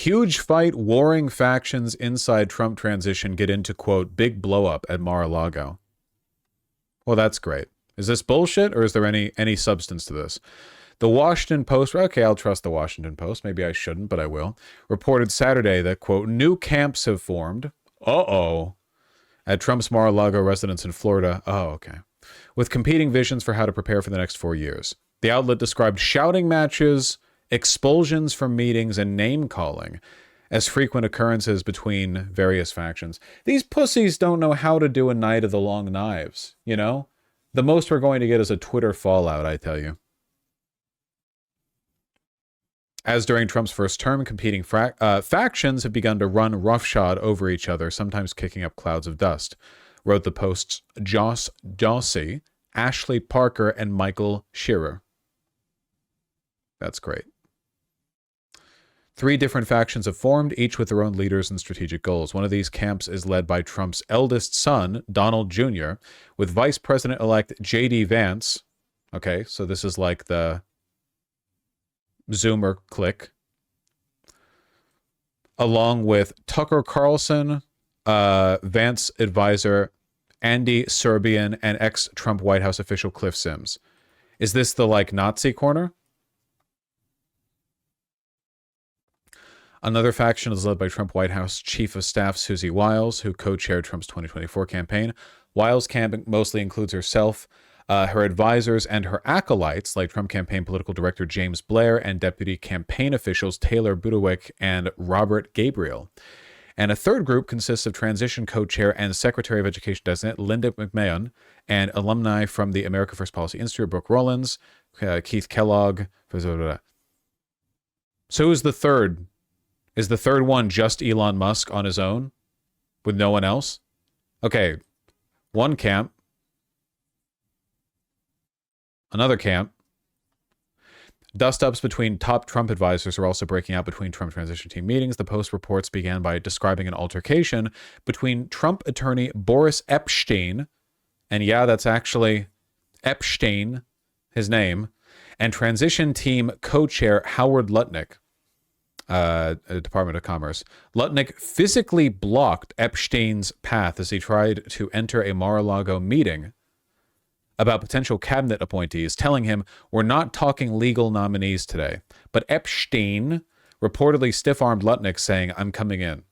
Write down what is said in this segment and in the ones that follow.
Huge fight, warring factions inside Trump transition get into, quote, big blow up at Mar-a-Lago. Well, that's great. Is this bullshit, or is there any substance to this? The Washington Post, okay, I'll trust the Washington Post. Maybe I shouldn't, but I will. Reported Saturday that, quote, new camps have formed. Uh-oh. At Trump's Mar-a-Lago residence in Florida. Oh, okay. With competing visions for how to prepare for the next 4 years. The outlet described shouting matches, expulsions from meetings, and name-calling as frequent occurrences between various factions. These pussies don't know how to do a night of the long knives, you know? The most we're going to get is a Twitter fallout, I tell you. As during Trump's first term, competing factions have begun to run roughshod over each other, sometimes kicking up clouds of dust, wrote the Post's Joss Dawsey, Ashley Parker, and Michael Shearer. That's great. 3 different factions have formed, each with their own leaders and strategic goals. One of these camps is led by Trump's eldest son, Donald Jr., with Vice President-elect J.D. Vance. Okay, so this is like the Zoomer clique. Along with Tucker Carlson, Vance advisor Andy Serbian, and ex-Trump White House official Cliff Sims. Is this the, like, Nazi corner? Another faction is led by Trump White House Chief of Staff Susie Wiles, who co-chaired Trump's 2024 campaign. Wiles' camp mostly includes herself, her advisors, and her acolytes, like Trump campaign political director James Blair and deputy campaign officials Taylor Budowich and Robert Gabriel. And a third group consists of transition co-chair and Secretary of Education designate Linda McMahon and alumni from the America First Policy Institute, Brooke Rollins, Keith Kellogg. So who's the third? Is the third one just Elon Musk on his own with no one else? Okay, one camp. Another camp. Dust-ups between top Trump advisors are also breaking out between Trump transition team meetings. The Post reports began by describing an altercation between Trump attorney Boris Epshteyn, and yeah, that's actually Epstein, his name, and transition team co-chair Howard Lutnick, Department of Commerce. Lutnick physically blocked Epstein's path as he tried to enter a Mar-a-Lago meeting about potential cabinet appointees, telling him, "We're not talking legal nominees today." But Epstein reportedly stiff-armed Lutnick, saying, "I'm coming in."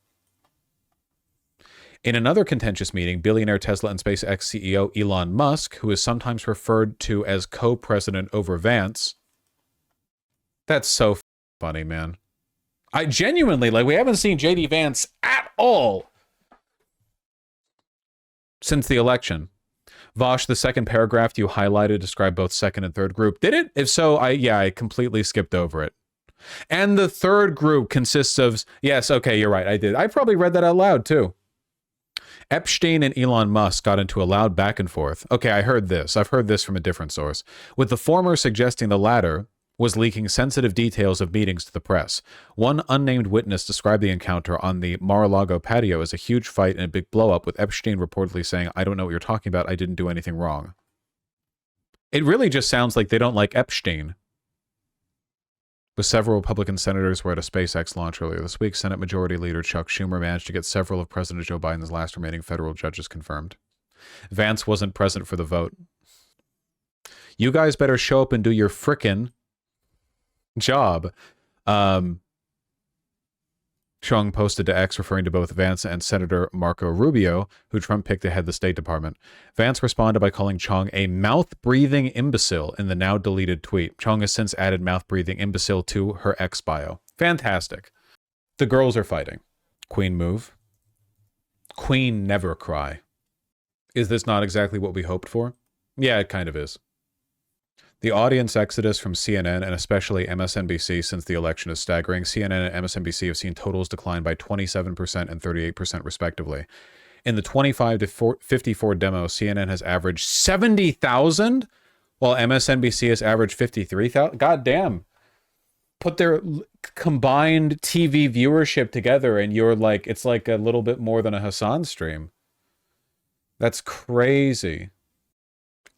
In another contentious meeting, billionaire Tesla and SpaceX CEO Elon Musk, who is sometimes referred to as co-president over Vance. That's so funny, man. I genuinely, like, we haven't seen J.D. Vance at all since the election. Vosh, the second paragraph you highlighted described both second and third group. Did it? If so, I completely skipped over it. And the third group consists of, yes, okay, you're right, I did. I probably read that out loud, too. Epstein and Elon Musk got into a loud back and forth. Okay, I heard this. I've heard this from a different source. With the former suggesting the latter was leaking sensitive details of meetings to the press. One unnamed witness described the encounter on the Mar-a-Lago patio as a huge fight and a big blow-up, with Epstein reportedly saying, "I don't know what you're talking about. I didn't do anything wrong." It really just sounds like they don't like Epstein. With several Republican senators were at a SpaceX launch earlier this week, Senate Majority Leader Chuck Schumer managed to get several of President Joe Biden's last remaining federal judges confirmed. Vance wasn't present for the vote. You guys better show up and do your frickin' job. Chung posted to X referring to both Vance and Senator Marco Rubio, who Trump picked to head the State Department. Vance responded by calling Chung a mouth-breathing imbecile in the now-deleted tweet. Chung has since added mouth-breathing imbecile to her X bio. Fantastic. The girls are fighting. Queen move. Queen never cry. Is this not exactly what we hoped for? Yeah, it kind of is. The audience exodus from CNN and especially MSNBC since the election is staggering. CNN and MSNBC have seen totals decline by 27% and 38% respectively. In the 25 to 54 demo, CNN has averaged 70,000, while MSNBC has averaged 53,000. God damn. Put their combined TV viewership together and you're like, it's like a little bit more than a Hassan stream. That's crazy.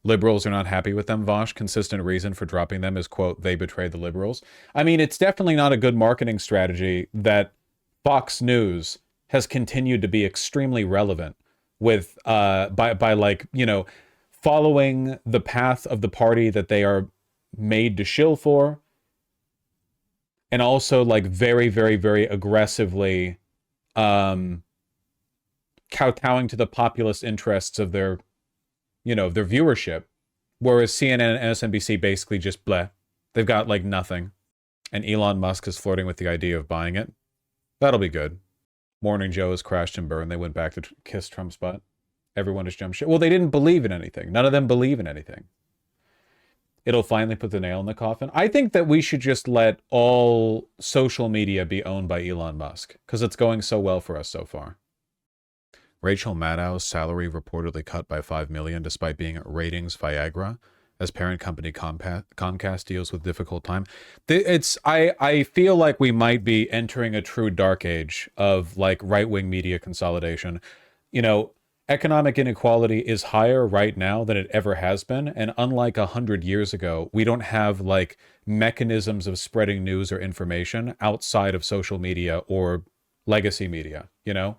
Liberals are not happy with them, Vosh. Consistent reason for dropping them is, quote, they betrayed the liberals. I mean, it's definitely not a good marketing strategy that Fox News has continued to be extremely relevant with by like, you know, following the path of the party that they are made to shill for, and also like very, very, very aggressively kowtowing to the populist interests of their, you know, their viewership, whereas CNN and MSNBC basically just bleh. They've got like nothing. And Elon Musk is flirting with the idea of buying it. That'll be good. Morning Joe has crashed and burned. They went back to kiss Trump's butt. Everyone has jumped ship. Well, they didn't believe in anything. None of them believe in anything. It'll finally put the nail in the coffin. I think that we should just let all social media be owned by Elon Musk, because it's going so well for us so far. Rachel Maddow's salary reportedly cut by $5 million despite being ratings Viagra, as parent company Comcast deals with difficult time. I feel like we might be entering a true dark age of like right-wing media consolidation. You know, economic inequality is higher right now than it ever has been. And unlike 100 years ago, we don't have like mechanisms of spreading news or information outside of social media or legacy media, you know?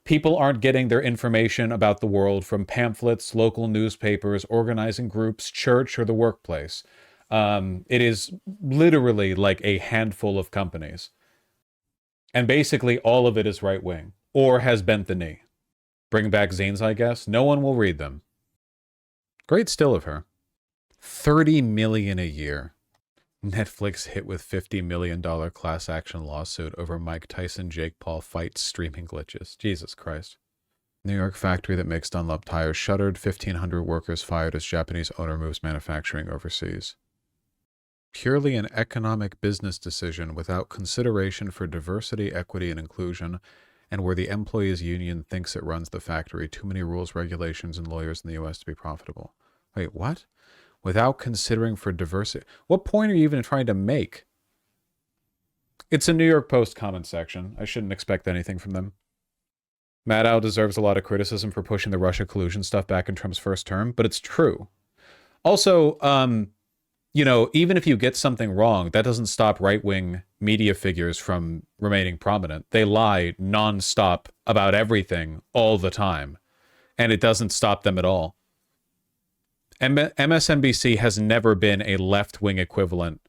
People aren't getting their information about the world from pamphlets, local newspapers, organizing groups, church, or the workplace. It is literally like a handful of companies. And basically all of it is right-wing, or has bent the knee. Bring back zines, I guess. No one will read them. Great still of her. $30 million a year. Netflix hit with $50 million class action lawsuit over Mike Tyson Jake Paul fight streaming glitches. Jesus Christ. New York factory that makes Dunlop tires shuttered. 1,500 workers fired as Japanese owner moves manufacturing overseas. Purely an economic business decision without consideration for diversity, equity, and inclusion, and where the employees union thinks it runs the factory. Too many rules, regulations, and lawyers in the U.S. to be profitable. Wait, what? Without considering for diversity. What point are you even trying to make? It's a New York Post comment section. I shouldn't expect anything from them. Maddow deserves a lot of criticism for pushing the Russia collusion stuff back in Trump's first term, but it's true. Also, you know, even if you get something wrong, that doesn't stop right-wing media figures from remaining prominent. They lie nonstop about everything all the time, and it doesn't stop them at all. MSNBC has never been a left-wing equivalent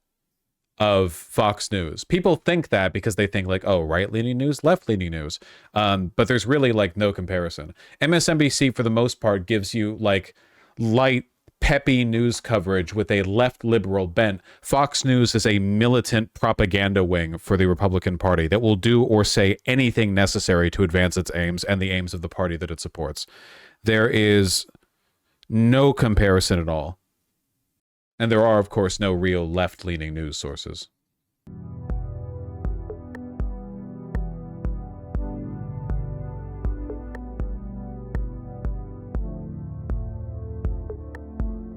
of Fox News. People think that because they think like, oh, right-leaning news, left-leaning news. But there's really like no comparison. MSNBC, for the most part, gives you like light, peppy news coverage with a left liberal bent. Fox News is a militant propaganda wing for the Republican Party that will do or say anything necessary to advance its aims and the aims of the party that it supports. There is no comparison at all. And there are, of course, no real left-leaning news sources.